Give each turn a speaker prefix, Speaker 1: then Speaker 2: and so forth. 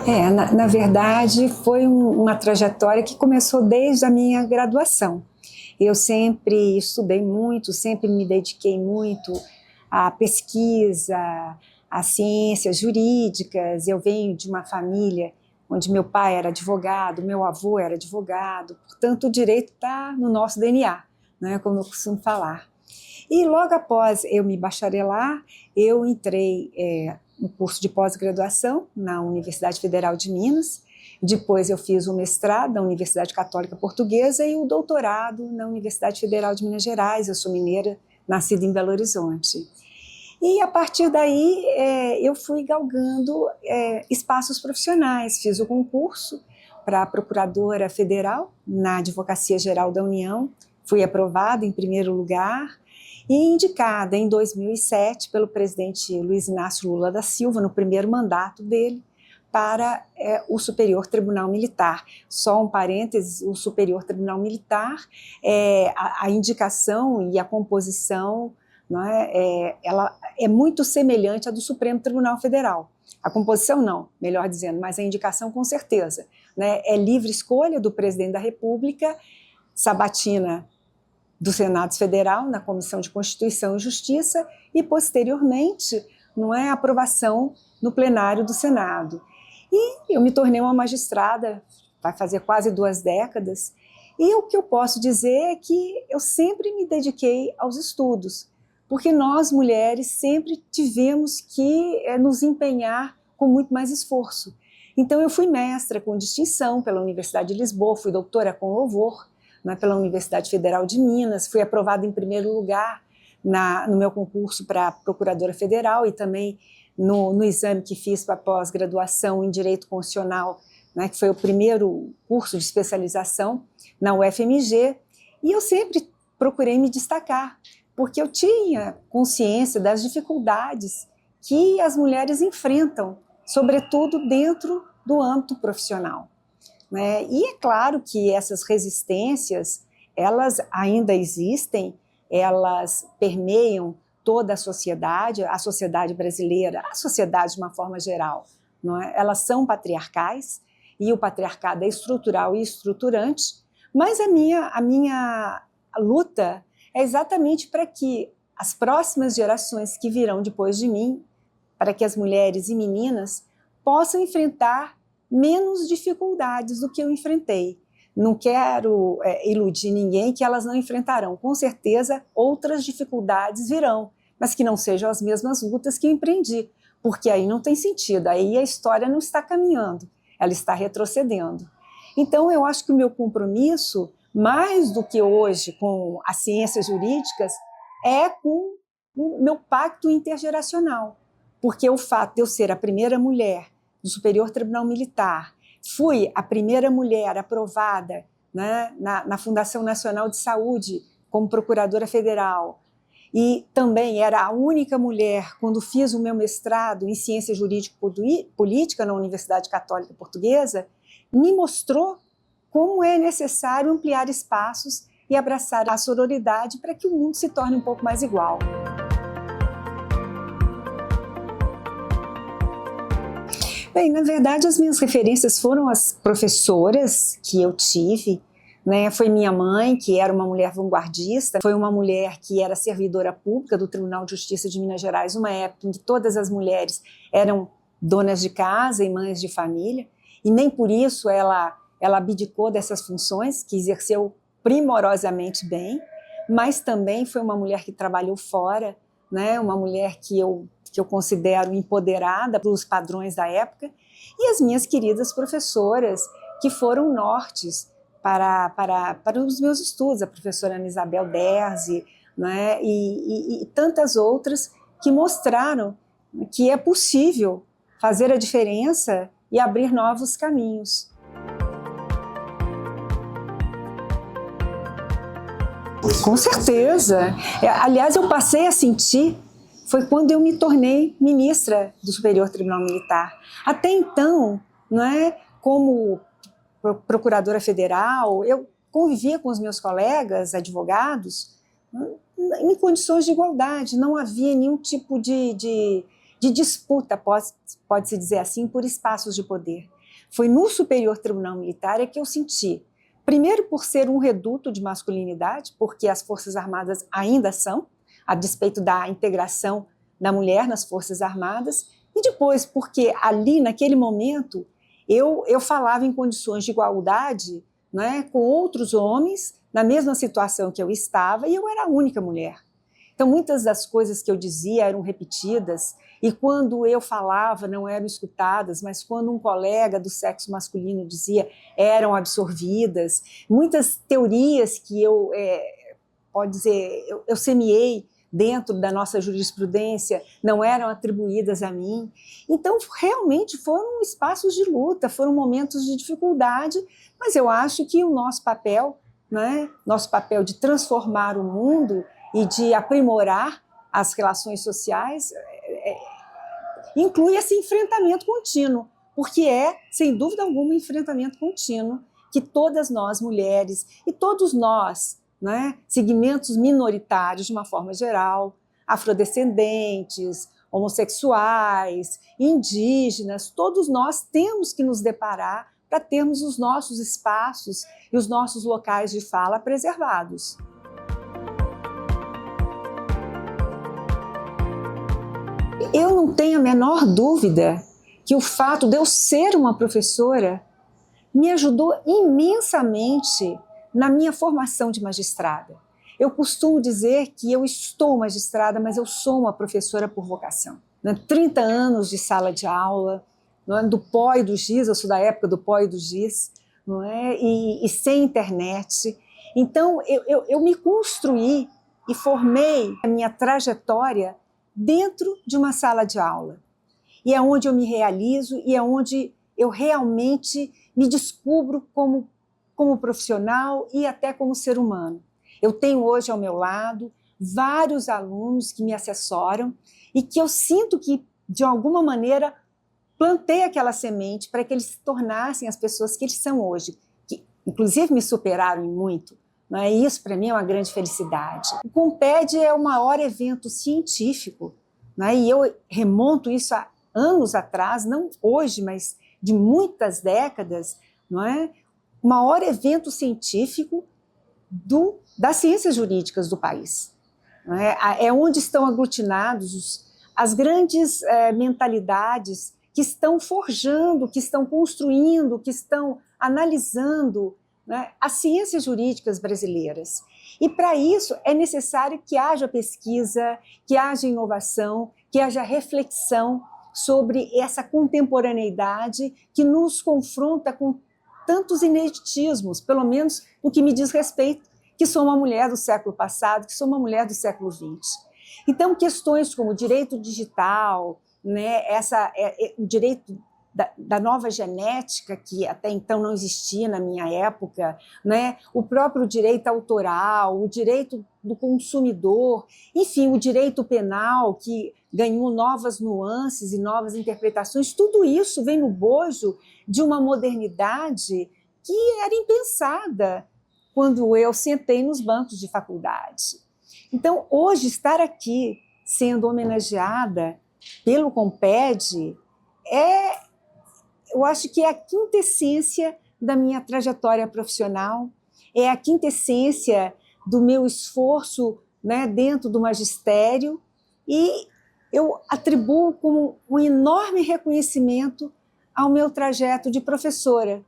Speaker 1: Na verdade, foi uma trajetória que começou desde a minha graduação. Eu sempre estudei muito, sempre me dediquei muito à pesquisa, às ciências jurídicas. Eu venho de uma família onde meu pai era advogado, meu avô era advogado, portanto, o direito está no nosso DNA, né, como eu costumo falar. E logo após eu me bacharelar, eu entrei no curso de pós-graduação na Universidade Federal de Minas. Depois eu fiz o mestrado na Universidade Católica Portuguesa e o doutorado na Universidade Federal de Minas Gerais. Eu sou mineira, nascida em Belo Horizonte. E a partir daí eu fui galgando espaços profissionais. Fiz o concurso para procuradora federal na Advocacia Geral da União. Fui aprovada em primeiro lugar e indicada em 2007 pelo presidente Luiz Inácio Lula da Silva, no primeiro mandato dele, para o Superior Tribunal Militar. Só um parênteses, o Superior Tribunal Militar, a indicação e a composição, não é, ela é muito semelhante à do Supremo Tribunal Federal. A composição não, melhor dizendo, mas a indicação com certeza. Né? É livre escolha do presidente da República, sabatina do Senado Federal, na Comissão de Constituição e Justiça, e, posteriormente, não é, aprovação no plenário do Senado. E eu me tornei uma magistrada, vai fazer quase 2 décadas, e o que eu posso dizer é que eu sempre me dediquei aos estudos, porque nós, mulheres, sempre tivemos que nos empenhar com muito mais esforço. Então, eu fui mestra com distinção pela Universidade de Lisboa, fui doutora com louvor, pela Universidade Federal de Minas, fui aprovada em primeiro lugar no meu concurso para procuradora federal e também no exame que fiz para pós-graduação em Direito Constitucional, né, que foi o primeiro curso de especialização na UFMG, e eu sempre procurei me destacar, porque eu tinha consciência das dificuldades que as mulheres enfrentam, sobretudo dentro do âmbito profissional. Né? E é claro que essas resistências, elas ainda existem, elas permeiam toda a sociedade brasileira, a sociedade de uma forma geral. Não é? Elas são patriarcais, e o patriarcado é estrutural e estruturante, mas a minha luta é exatamente para que as próximas gerações que virão depois de mim, para que as mulheres e meninas possam enfrentar menos dificuldades do que eu enfrentei. Não quero iludir ninguém que elas não enfrentarão. Com certeza, outras dificuldades virão, mas que não sejam as mesmas lutas que eu empreendi, porque aí não tem sentido, aí a história não está caminhando, ela está retrocedendo. Então, eu acho que o meu compromisso, mais do que hoje com as ciências jurídicas, é com o meu pacto intergeracional, porque o fato de eu ser a primeira mulher do Superior Tribunal Militar, fui a primeira mulher aprovada, né, na Fundação Nacional de Saúde como procuradora federal, e também era a única mulher quando fiz o meu mestrado em Ciência Jurídica e Política na Universidade Católica Portuguesa, me mostrou como é necessário ampliar espaços e abraçar a sororidade para que o mundo se torne um pouco mais igual. Bem, na verdade, as minhas referências foram as professoras que eu tive, né? Foi minha mãe, que era uma mulher vanguardista, foi uma mulher que era servidora pública do Tribunal de Justiça de Minas Gerais, uma época em que todas as mulheres eram donas de casa e mães de família, e nem por isso ela abdicou dessas funções, que exerceu primorosamente bem, mas também foi uma mulher que trabalhou fora, né? Uma mulher que eu considero empoderada pelos padrões da época, e as minhas queridas professoras, que foram nortes para os meus estudos, a professora Ana Isabel Derzi, né, e tantas outras que mostraram que é possível fazer a diferença e abrir novos caminhos. Com certeza. Aliás, eu passei a sentir foi quando eu me tornei ministra do Superior Tribunal Militar. Até então, não é, como procuradora federal, eu convivia com os meus colegas advogados em condições de igualdade, não havia nenhum tipo de de disputa, pode-se dizer assim, por espaços de poder. Foi no Superior Tribunal Militar que eu senti, primeiro por ser um reduto de masculinidade, porque as Forças Armadas ainda são, a despeito da integração da mulher nas Forças Armadas, e depois porque ali, naquele momento, eu falava em condições de igualdade, né, com outros homens, na mesma situação que eu estava, e eu era a única mulher. Então, muitas das coisas que eu dizia eram repetidas, e quando eu falava não eram escutadas, mas quando um colega do sexo masculino dizia, eram absorvidas. Muitas teorias que pode dizer, eu semeei dentro da nossa jurisprudência não eram atribuídas a mim. Então, realmente foram espaços de luta, foram momentos de dificuldade, mas eu acho que o nosso papel, né, nosso papel de transformar o mundo e de aprimorar as relações sociais inclui esse enfrentamento contínuo, porque sem dúvida alguma, um enfrentamento contínuo que todas nós, mulheres, e todos nós, né, segmentos minoritários, de uma forma geral, afrodescendentes, homossexuais, indígenas, todos nós temos que nos deparar para termos os nossos espaços e os nossos locais de fala preservados. Eu não tenho a menor dúvida que o fato de eu ser uma professora me ajudou imensamente na minha formação de magistrada. Eu costumo dizer que eu estou magistrada, mas eu sou uma professora por vocação. 30 anos de sala de aula, do pó e do giz, eu sou da época do pó e do giz, não é? E sem internet. Então, eu me construí e formei a minha trajetória dentro de uma sala de aula. E é onde eu me realizo e é onde eu realmente me descubro como profissional e até como ser humano. Eu tenho hoje ao meu lado vários alunos que me assessoram e que eu sinto que, de alguma maneira, plantei aquela semente para que eles se tornassem as pessoas que eles são hoje, que inclusive me superaram em muito. Não é? Isso, para mim, é uma grande felicidade. O Comped é o maior evento científico, não é? E eu remonto isso a anos atrás, não hoje, mas de muitas décadas, não é? O maior evento científico das ciências jurídicas do país. Não é? É onde estão aglutinados as grandes mentalidades que estão forjando, que estão construindo, que estão analisando, né, as ciências jurídicas brasileiras. E para isso é necessário que haja pesquisa, que haja inovação, que haja reflexão sobre essa contemporaneidade que nos confronta com tantos ineditismos, pelo menos no que me diz respeito, que sou uma mulher do século passado, que sou uma mulher do século XX. Então, questões como o direito digital, né, o direito da nova genética, que até então não existia na minha época, né, o próprio direito autoral, o direito do consumidor, enfim, o direito penal, que ganhou novas nuances e novas interpretações, tudo isso vem no bojo de uma modernidade que era impensada quando eu sentei nos bancos de faculdade. Então, hoje, estar aqui sendo homenageada pelo Comped eu acho que é a quintessência da minha trajetória profissional, é a quintessência do meu esforço, né, dentro do magistério, e eu atribuo como um enorme reconhecimento ao meu trajeto de professora,